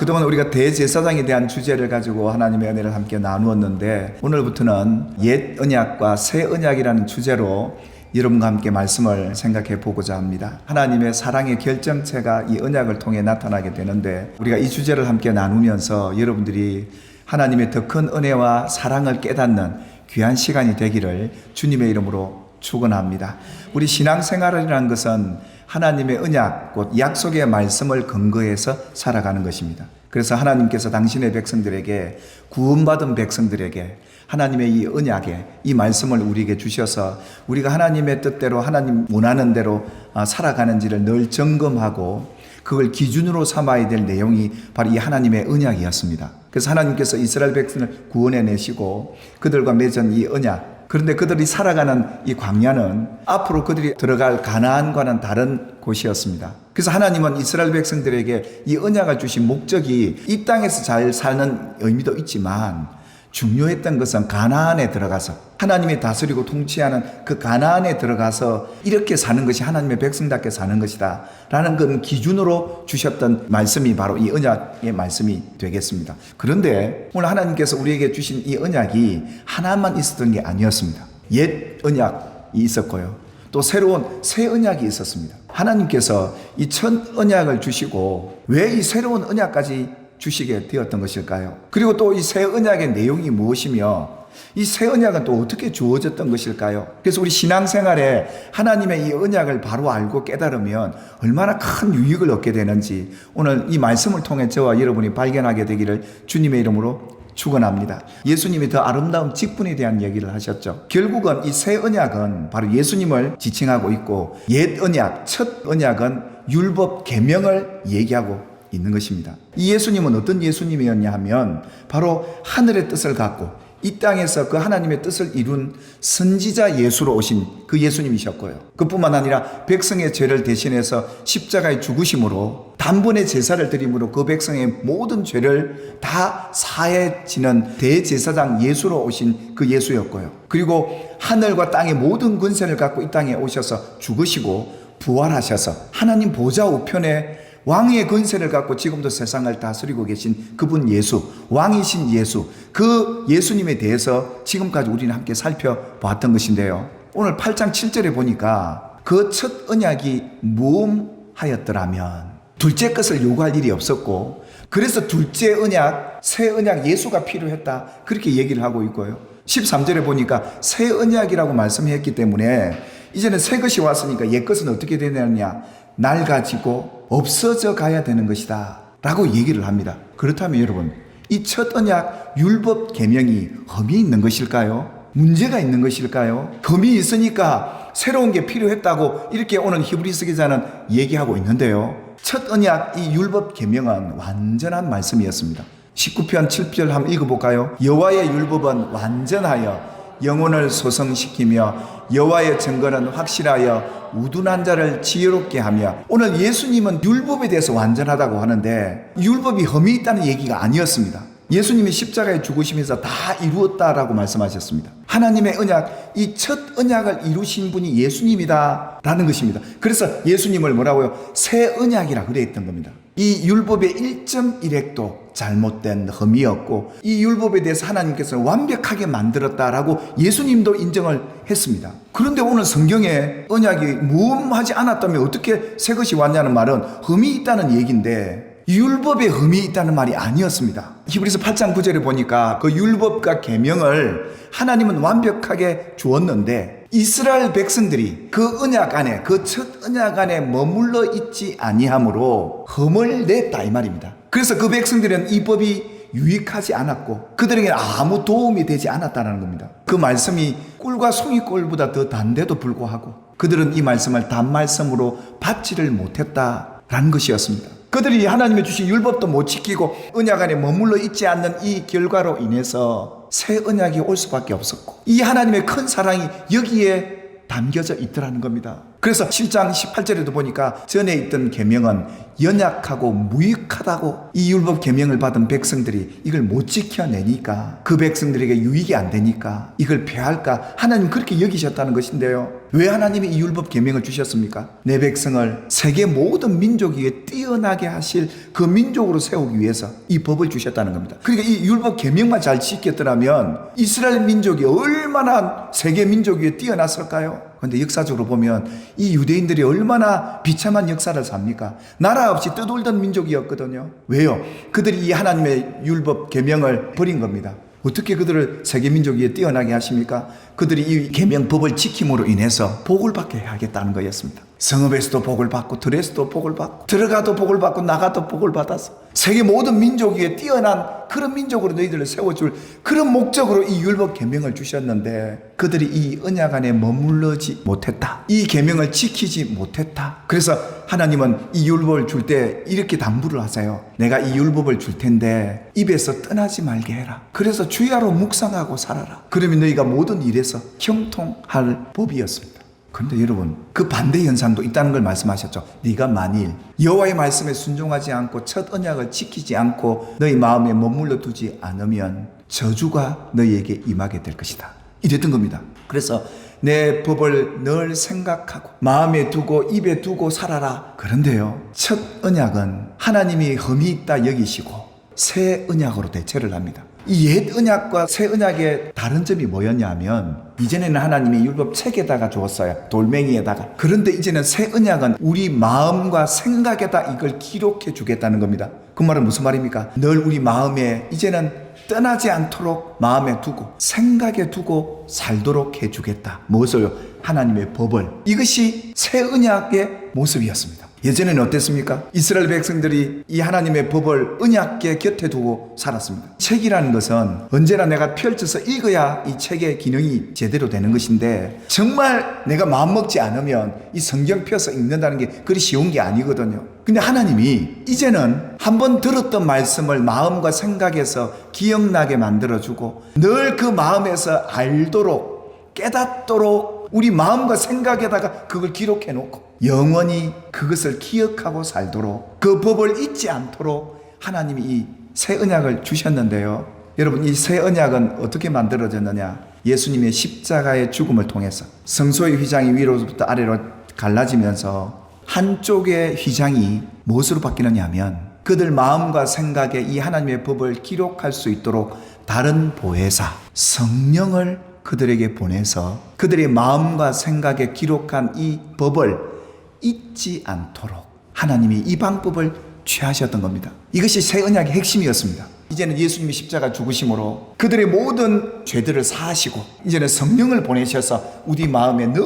그동안 우리가 대제사장에 대한 주제를 가지고 하나님의 은혜를 함께 나누었는데, 오늘부터는 옛 언약과 새 언약이라는 주제로 여러분과 함께 말씀을 생각해 보고자 합니다. 하나님의 사랑의 결정체가 이 언약을 통해 나타나게 되는데, 우리가 이 주제를 함께 나누면서 여러분들이 하나님의 더 큰 은혜와 사랑을 깨닫는 귀한 시간이 되기를 주님의 이름으로 축원합니다. 우리 신앙생활이라는 것은 하나님의 언약, 곧 약속의 말씀을 근거해서 살아가는 것입니다. 그래서 하나님께서 당신의 백성들에게, 구원받은 백성들에게 하나님의 이 언약에, 이 말씀을 우리에게 주셔서 우리가 하나님의 뜻대로, 하나님 원하는 대로 살아가는지를 늘 점검하고 그걸 기준으로 삼아야 될 내용이 바로 이 하나님의 언약이었습니다. 그래서 하나님께서 이스라엘 백성을 구원해 내시고 그들과 맺은 이 언약, 그런데 그들이 살아가는 이 광야는 앞으로 그들이 들어갈 가나안과는 다른 곳이었습니다. 그래서 하나님은 이스라엘 백성들에게 이 언약을 주신 목적이 이 땅에서 잘 사는 의미도 있지만, 중요했던 것은 가나안에 들어가서 하나님이 다스리고 통치하는 그 가나안에 들어가서 이렇게 사는 것이 하나님의 백성답게 사는 것이다 라는 그 기준으로 주셨던 말씀이 바로 이 언약의 말씀이 되겠습니다. 그런데 오늘 하나님께서 우리에게 주신 이 언약이 하나만 있었던 게 아니었습니다. 옛 언약이 있었고요, 또 새로운 새 언약이 있었습니다. 하나님께서 이 첫 언약을 주시고 왜 이 새로운 언약까지 주시게 되었던 것일까요? 그리고 또 이 새 언약의 내용이 무엇이며 이 새 언약은 또 어떻게 주어졌던 것일까요? 그래서 우리 신앙생활에 하나님의 이 언약을 바로 알고 깨달으면 얼마나 큰 유익을 얻게 되는지 오늘 이 말씀을 통해 저와 여러분이 발견하게 되기를 주님의 이름으로 축원합니다. 예수님이 더 아름다운 직분에 대한 얘기를 하셨죠. 결국은 이 새 언약은 바로 예수님을 지칭하고 있고, 옛 언약, 첫 언약은 율법 계명을 얘기하고 있는 것입니다. 이 예수님은 어떤 예수님이었냐 하면 바로 하늘의 뜻을 갖고 이 땅에서 그 하나님의 뜻을 이룬 선지자 예수로 오신 그 예수님이셨고요. 그뿐만 아니라 백성의 죄를 대신해서 십자가에 죽으심으로 단번에 제사를 드림으로 그 백성의 모든 죄를 다 사해지는 대제사장 예수로 오신 그 예수였고요. 그리고 하늘과 땅의 모든 권세를 갖고 이 땅에 오셔서 죽으시고 부활하셔서 하나님 보좌 우편에 왕의 권세를 갖고 지금도 세상을 다스리고 계신 그분 예수, 왕이신 예수, 그 예수님에 대해서 지금까지 우리는 함께 살펴봤던 것인데요, 오늘 8장 7절에 보니까 그 첫 언약이 무엇하였더라면 둘째 것을 요구할 일이 없었고, 그래서 둘째 언약, 새 언약 예수가 필요했다, 그렇게 얘기를 하고 있고요. 13절에 보니까 새 언약이라고 말씀했기 때문에 이제는 새 것이 왔으니까 옛 것은 어떻게 되느냐, 낡아지고 없어져 가야 되는 것이다 라고 얘기를 합니다. 그렇다면 여러분, 이 첫 언약 율법 계명이 흠이 있는 것일까요? 문제가 있는 것일까요? 흠이 있으니까 새로운 게 필요했다고 이렇게 오늘 히브리서 기자는 얘기하고 있는데요, 첫 언약 이 율법 계명은 완전한 말씀이었습니다. 19편 7절 한번 읽어볼까요? 여호와의 율법은 완전하여 영혼을 소성시키며 여호와의 증거는 확실하여 우둔한 자를 지혜롭게 하며. 오늘 예수님은 율법에 대해서 완전하다고 하는데 율법이 흠이 있다는 얘기가 아니었습니다. 예수님이 십자가에 죽으시면서 다 이루었다라고 말씀하셨습니다. 하나님의 언약, 이 첫 언약을 이루신 분이 예수님이다 라는 것입니다. 그래서 예수님을 뭐라고요? 새 언약이라 그랬던 겁니다. 이 율법의 1.1획도 잘못된 흠이었고, 이 율법에 대해서 하나님께서 완벽하게 만들었다라고 예수님도 인정을 했습니다. 그런데 오늘 성경에 언약이 무음하지 않았다면 어떻게 새 것이 왔냐는 말은 흠이 있다는 얘기인데, 율법에 흠이 있다는 말이 아니었습니다. 히브리서 8장 9절에 보니까 그 율법과 계명을 하나님은 완벽하게 주었는데 이스라엘 백성들이 그 언약 안에, 그 첫 언약 안에 머물러 있지 아니함으로 흠을 냈다 이 말입니다. 그래서 그 백성들은 이 법이 유익하지 않았고 그들에게 아무 도움이 되지 않았다는 겁니다. 그 말씀이 꿀과 송이꿀보다 더 단데도 불구하고 그들은 이 말씀을 단말씀으로 받지를 못했다라는 것이었습니다. 그들이 하나님이 주신 율법도 못 지키고 언약 안에 머물러 있지 않는 이 결과로 인해서 새 언약이 올 수밖에 없었고, 이 하나님의 큰 사랑이 여기에 담겨져 있더라는 겁니다. 그래서 7장 18절에도 보니까 전에 있던 계명은 연약하고 무익하다고, 이 율법 계명을 받은 백성들이 이걸 못 지켜내니까, 그 백성들에게 유익이 안 되니까 이걸 폐할까, 하나님 그렇게 여기셨다는 것인데요. 왜 하나님이 이 율법 계명을 주셨습니까? 내 백성을 세계 모든 민족 위에 뛰어나게 하실 그 민족으로 세우기 위해서 이 법을 주셨다는 겁니다. 그러니까 이 율법 계명만 잘 지켰더라면 이스라엘 민족이 얼마나 세계 민족 위에 뛰어났을까요? 그런데 역사적으로 보면 이 유대인들이 얼마나 비참한 역사를 삽니까? 나라 없이 떠돌던 민족이었거든요. 왜요? 그들이 이 하나님의 율법 계명을 버린 겁니다. 어떻게 그들을 세계 민족 위에 뛰어나게 하십니까? 그들이 이 계명법을 지킴으로 인해서 복을 받게 해야겠다는 거였습니다. 성읍에서도 복을 받고, 들에서도 복을 받고, 들어가도 복을 받고, 나가도 복을 받아서 세계 모든 민족 위에 뛰어난 그런 민족으로 너희들을 세워줄 그런 목적으로 이 율법 계명을 주셨는데, 그들이 이 언약 안에 머물러지 못했다. 이 계명을 지키지 못했다. 그래서 하나님은 이 율법을 줄 때 이렇게 당부를 하세요. 내가 이 율법을 줄 텐데 입에서 떠나지 말게 해라. 그래서 주야로 묵상하고 살아라. 그러면 너희가 모든 일에서 형통할 법이었습니다. 그런데 여러분, 그 반대 현상도 있다는 걸 말씀하셨죠. 네가 만일 여호와의 말씀에 순종하지 않고 첫 언약을 지키지 않고 너희 마음에 머물러 두지 않으면 저주가 너희에게 임하게 될 것이다. 이랬던 겁니다. 그래서 내 법을 늘 생각하고 마음에 두고 입에 두고 살아라. 그런데요, 첫 언약은 하나님이 흠이 있다 여기시고 새 언약으로 대체를 합니다. 이 옛 언약과 새 언약의 다른 점이 뭐였냐면, 이전에는 하나님이 율법 책에다가 주었어요. 돌멩이에다가. 그런데 이제는 새 언약은 우리 마음과 생각에다 이걸 기록해 주겠다는 겁니다. 그 말은 무슨 말입니까? 늘 우리 마음에 이제는 떠나지 않도록 마음에 두고 생각에 두고 살도록 해주겠다. 무엇을요? 하나님의 법을. 이것이 새 언약의 모습이었습니다. 예전에는 어땠습니까? 이스라엘 백성들이 이 하나님의 법을 언약궤 곁에 두고 살았습니다. 책이라는 것은 언제나 내가 펼쳐서 읽어야 이 책의 기능이 제대로 되는 것인데, 정말 내가 마음먹지 않으면 이 성경 펴서 읽는다는 게 그리 쉬운 게 아니거든요. 근데 하나님이 이제는 한번 들었던 말씀을 마음과 생각에서 기억나게 만들어주고 늘 그 마음에서 알도록, 깨닫도록 우리 마음과 생각에다가 그걸 기록해 놓고 영원히 그것을 기억하고 살도록, 그 법을 잊지 않도록 하나님이 이 새 언약을 주셨는데요. 여러분, 이 새 언약은 어떻게 만들어졌느냐? 예수님의 십자가의 죽음을 통해서 성소의 휘장이 위로부터 아래로 갈라지면서 한쪽의 휘장이 무엇으로 바뀌느냐 하면, 그들 마음과 생각에 이 하나님의 법을 기록할 수 있도록 다른 보혜사 성령을 그들에게 보내서 그들의 마음과 생각에 기록한 이 법을 잊지 않도록 하나님이 이 방법을 취하셨던 겁니다. 이것이 새 언약의 핵심이었습니다. 이제는 예수님이 십자가 죽으심으로 그들의 모든 죄들을 사하시고 이제는 성령을 보내셔서 우리 마음에 늘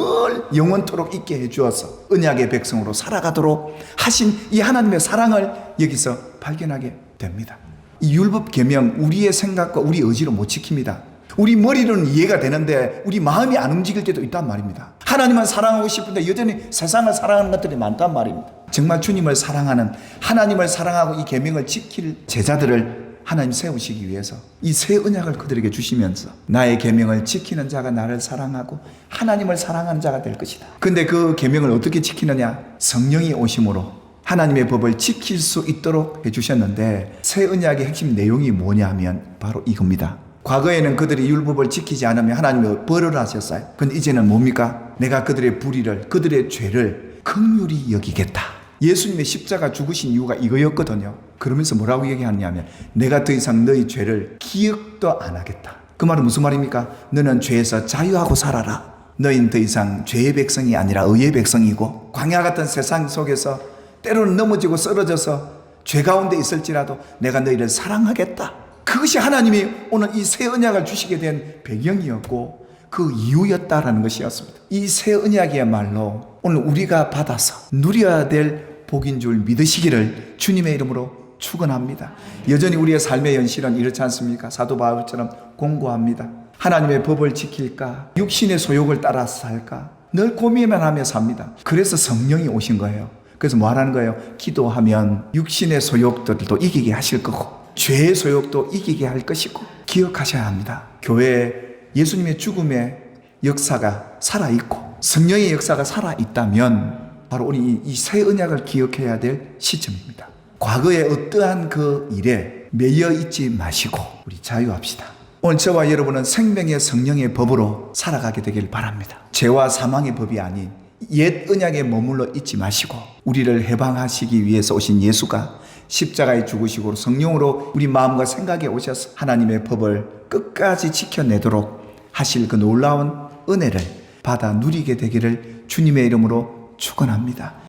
영원토록 있게 해주어서 언약의 백성으로 살아가도록 하신 이 하나님의 사랑을 여기서 발견하게 됩니다. 이 율법 계명, 우리의 생각과 우리 의지로 못 지킵니다. 우리 머리로는 이해가 되는데 우리 마음이 안 움직일 때도 있단 말입니다. 하나님은 사랑하고 싶은데 여전히 세상을 사랑하는 것들이 많단 말입니다. 정말 주님을 사랑하는, 하나님을 사랑하고 이 계명을 지킬 제자들을 하나님 세우시기 위해서 이 새 언약을 그들에게 주시면서 나의 계명을 지키는 자가 나를 사랑하고 하나님을 사랑하는 자가 될 것이다. 근데 그 계명을 어떻게 지키느냐? 성령이 오심으로 하나님의 법을 지킬 수 있도록 해주셨는데, 새 언약의 핵심 내용이 뭐냐 하면 바로 이겁니다. 과거에는 그들이 율법을 지키지 않으면 하나님이 벌을 하셨어요. 근데 이제는 뭡니까? 내가 그들의 불의를, 그들의 죄를 긍휼히 여기겠다. 예수님의 십자가 죽으신 이유가 이거였거든요. 그러면서 뭐라고 얘기하냐면, 내가 더 이상 너희 죄를 기억도 안 하겠다. 그 말은 무슨 말입니까? 너는 죄에서 자유하고 살아라. 너희는 더 이상 죄의 백성이 아니라 의의 백성이고, 광야 같은 세상 속에서 때로는 넘어지고 쓰러져서 죄 가운데 있을지라도 내가 너희를 사랑하겠다. 그것이 하나님이 오늘 이 새 언약을 주시게 된 배경이었고 그 이유였다라는 것이었습니다. 이 새 언약이야말로 오늘 우리가 받아서 누려야 될 복인 줄 믿으시기를 주님의 이름으로 축원합니다. 여전히 우리의 삶의 현실은 이렇지 않습니까? 사도 바울처럼 공고합니다. 하나님의 법을 지킬까? 육신의 소욕을 따라서 살까? 늘 고민만 하며 삽니다. 그래서 성령이 오신 거예요. 그래서 뭐 하라는 거예요? 기도하면 육신의 소욕들도 이기게 하실 거고 죄의 소욕도 이기게 할 것이고, 기억하셔야 합니다. 교회에 예수님의 죽음의 역사가 살아있고 성령의 역사가 살아있다면 바로 우리 이 새 언약을 기억해야 될 시점입니다. 과거의 어떠한 그 일에 매여 있지 마시고 우리 자유합시다. 오늘 저와 여러분은 생명의 성령의 법으로 살아가게 되길 바랍니다. 죄와 사망의 법이 아닌 옛 언약에 머물러 있지 마시고 우리를 해방하시기 위해서 오신 예수가 십자가에 죽으시고 성령으로 우리 마음과 생각에 오셔서 하나님의 법을 끝까지 지켜내도록 하실 그 놀라운 은혜를 받아 누리게 되기를 주님의 이름으로 축원합니다.